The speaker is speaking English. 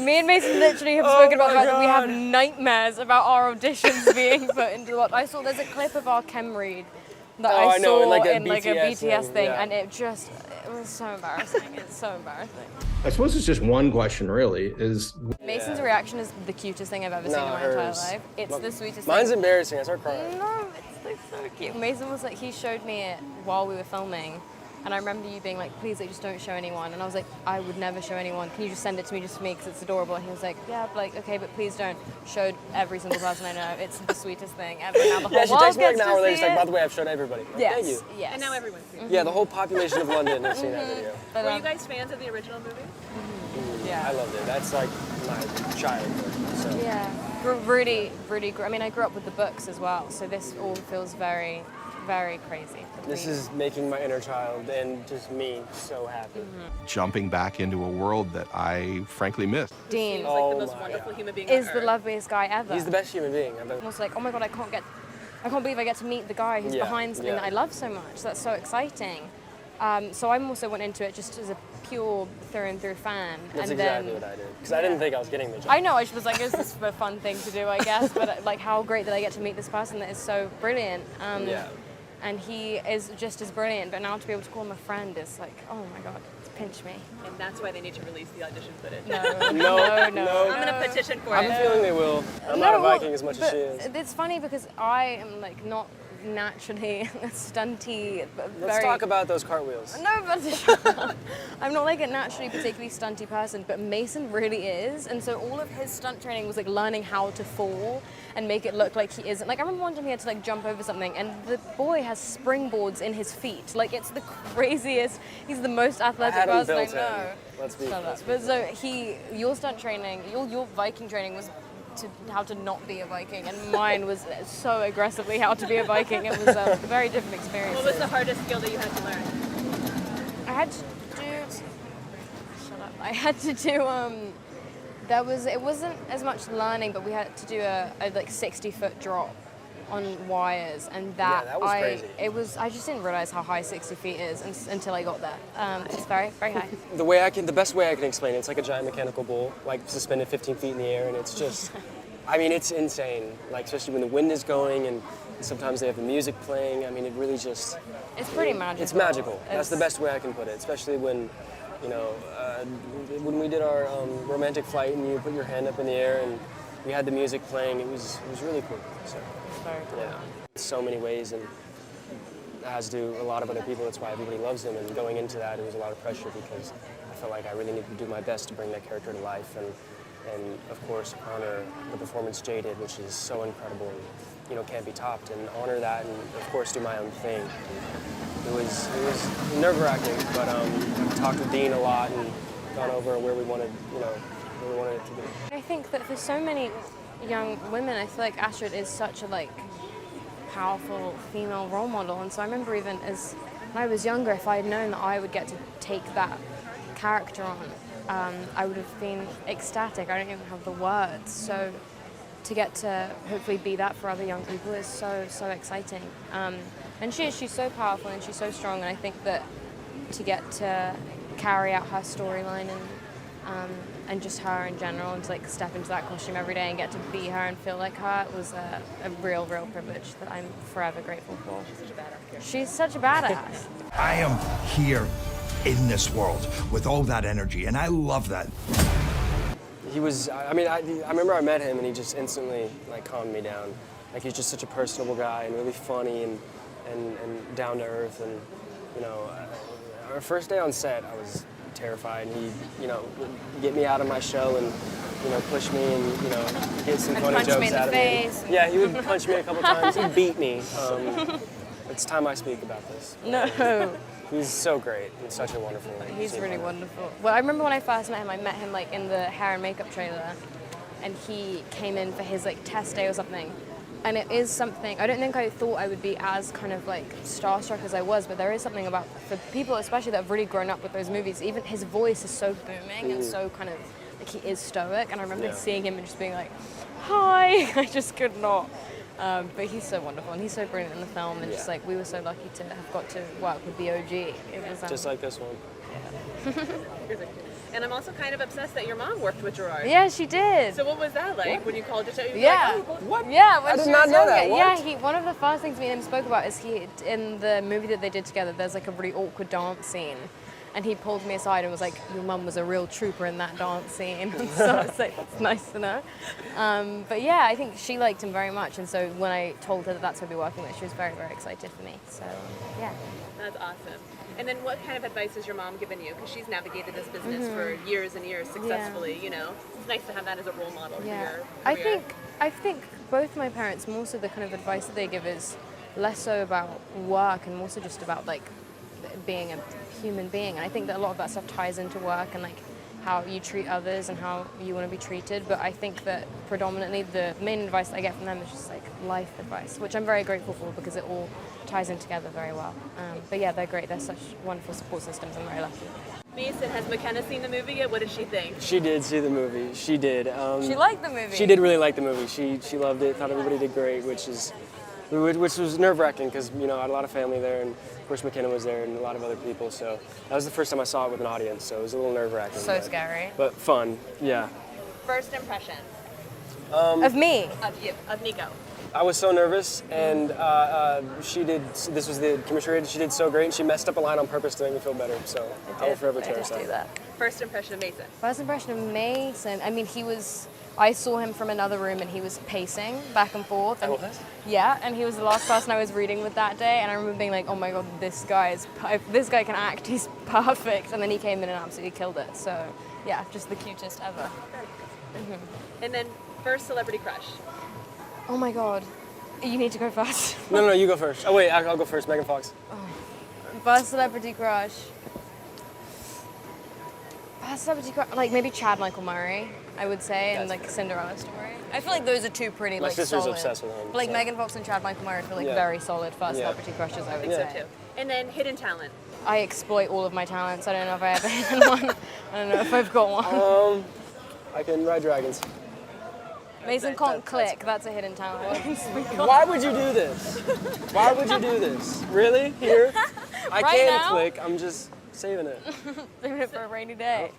Me and Mason literally have spoken about the fact that we have nightmares about our auditions being put into the watch. I saw there's a clip of our chem read that I saw in like a BTS thing, and it was so embarrassing. It's so embarrassing. I suppose it's just one question, really, is... Mason's reaction is the cutest thing I've ever seen in my entire life. It's the sweetest thing. Mine's embarrassing. I start crying. No, it's like so cute. Mason was like, he showed me it while we were filming, and I remember you being like, please, like, just don't show anyone. And I was like, I would never show anyone. Can you just send it to me just for me because it's adorable? And he was like, yeah, like, okay, but please don't. Showed every single person I know. It's the sweetest thing ever. Now the whole she world texted me like gets an hour to later. see She's like, it. by the way, I've showed everybody. Like, Yes, thank you. yes. And now everyone's seen it. Yeah, the whole population of London has seen that video. But, Were you guys fans of the original movie? Yeah. I loved it. That's like my childhood. So. Yeah, really, really. I mean, I grew up with the books as well, so this all feels very, very crazy. This is making my inner child and just me so happy. Jumping back into a world that I frankly missed. Dean He's like the most wonderful human being is on the earth. loveliest guy ever. He's the best human being I've ever. I was like, oh my god, I can't believe I get to meet the guy who's behind something that I love so much. That's so exciting. So I also went into it just as a pure through and through fan. That's and exactly then, what I did. Because I didn't think I was getting the job. I know, I was like, is this a fun thing to do, I guess, but like how great that I get to meet this person that is so brilliant. And he is just as brilliant, but now to be able to call him a friend is like, oh my god, pinch me. And that's why they need to release the audition footage. No. I'm going to petition for I it. have a feeling they will. I'm not a Viking as much as she is. It's funny because I am like not naturally stunty. Let's talk about those cartwheels. No, but I'm not like a naturally particularly stunty person, but Mason really is, and so all of his stunt training was like learning how to fall and make it look like he isn't. Like I remember one time he had to like jump over something, and the boy has springboards in his feet. Like it's the craziest. He's the most athletic person I know. Let's be. But so your stunt training, your Viking training was to how to not be a Viking, and mine was so aggressively how to be a Viking. It was a very different experience. What was the hardest skill that you had to learn? I had to do. Shut up. I had to do. It wasn't as much learning, but we had to do a like 60-foot drop on wires, and that was crazy. I just didn't realize how high 60 feet is until I got there. It's very, very high. The best way I can explain it, it's like a giant mechanical bull, like suspended 15 feet in the air, and it's just, I mean, it's insane. Like especially when the wind is going, and sometimes they have the music playing. I mean, it really just. It's pretty magical. It's magical. That's the best way I can put it, especially when, you know, when we did our romantic flight and you put your hand up in the air and we had the music playing. It was really cool. So. Very cool. Yeah, so many ways, and as do a lot of other people. That's why everybody loves him. And going into that, it was a lot of pressure because I felt like I really needed to do my best to bring that character to life, and of course honor the performance Jay did, which is so incredible and can't be topped. And honor that, and of course do my own thing. It was nerve-wracking, but I've talked with Dean a lot and gone over where we wanted it to be. I think that for so many young women, I feel like Astrid is such a powerful female role model, and so I remember even when I was younger, if I had known that I would get to take that character on, I would have been ecstatic. I don't even have the words. So to get to hopefully be that for other young people is so exciting. And she's so powerful and she's so strong, and I think that to get to carry out her storyline and just her in general, and to step into that costume every day and get to be her and feel like her was a real privilege that I'm forever grateful for. She's such a badass. I am here in this world with all that energy, and I love that. He was, I remember I met him and he just instantly calmed me down. He's just such a personable guy and really funny and down to earth, and our first day on set I was terrified. He would get me out of my show and push me and get some funny jokes out of me. Yeah, he would punch me a couple times. He'd beat me. It's time I speak about this. No. He's so great. He's such a wonderful. He's really wonderful. Well, I remember when I first met him, I met him in the hair and makeup trailer, and he came in for his test day or something. And it is something, I don't think I thought I would be as starstruck as I was, but there is something about, for people especially that have really grown up with those movies, even his voice is so booming and so he is stoic. And I remember seeing him and just being like, hi, I just could not. But he's so wonderful and he's so brilliant in the film, and just we were so lucky to have got to work with the OG. It was just like this one. Yeah. And I'm also kind of obsessed that your mom worked with Gerard. Yeah, she did. So what was that like when you called to show? You were Yeah. Like, oh, cool. What? Yeah, when I did she not was know that. younger. What? Yeah, one of the first things me and him spoke about is in the movie that they did together, there's like a really awkward dance scene. And he pulled me aside and was like, your mum was a real trooper in that dance scene. And so I was like, that's nice to know. But yeah, I think she liked him very much. And so when I told her that that's who I'd be working with, she was very, very excited for me. So yeah. That's awesome. And then what kind of advice has your mom given you? Because she's navigated this business for years and years successfully, you know. It's nice to have that as a role model for your career. I think both my parents, more so the kind of advice that they give is less so about work and more so just about like being a human being. And I think that a lot of that stuff ties into work and like how you treat others and how you want to be treated. But I think that predominantly the main advice that I get from them is just like life advice, which I'm very grateful for because it all ties in together very well. But yeah, they're great. They're such wonderful support systems. I'm very lucky. Mason, has McKenna seen the movie yet? What did she think? She did see the movie. She did. She liked the movie. She did really like the movie. She loved it. Thought everybody did great, which was nerve-wracking because you know I had a lot of family there, and of course McKenna was there, and a lot of other people. So that was the first time I saw it with an audience. So it was a little nerve-wracking. So scary. But fun. Yeah. First impression Of me. of you, of Nico. I was so nervous, and she did. This was the chemistry. She did so great, and she messed up a line on purpose to make me feel better. So I will forever I cherish did do that. that. First impression of Mason. First impression of Mason, I mean, I saw him from another room and he was pacing back and forth. And, yeah, and he was the last person I was reading with that day. And I remember being like, oh my God, this guy can act, he's perfect. And then he came in and absolutely killed it. So yeah, just the cutest ever. And then first celebrity crush. Oh my God, you need to go first. No, you go first. Oh wait, I'll go first. Megan Fox. First celebrity crush. Like maybe Chad Michael Murray, I would say, and like Cinderella Story. I feel like those are two pretty My like sister's solid. obsessed with him, But like so. Megan Fox and Chad Michael Murray feel like Yeah. very solid first Yeah. celebrity crushes, I would Yeah. say. Too. And then hidden talent. I exploit all of my talents. I don't know if I ever hidden one. I don't know if I've got one. I can ride dragons. Mason can't click. That's a hidden talent. Why would you do this? Why would you do this? Really? Here? I Right can now? click. I'm just saving it. Saving it for a rainy day.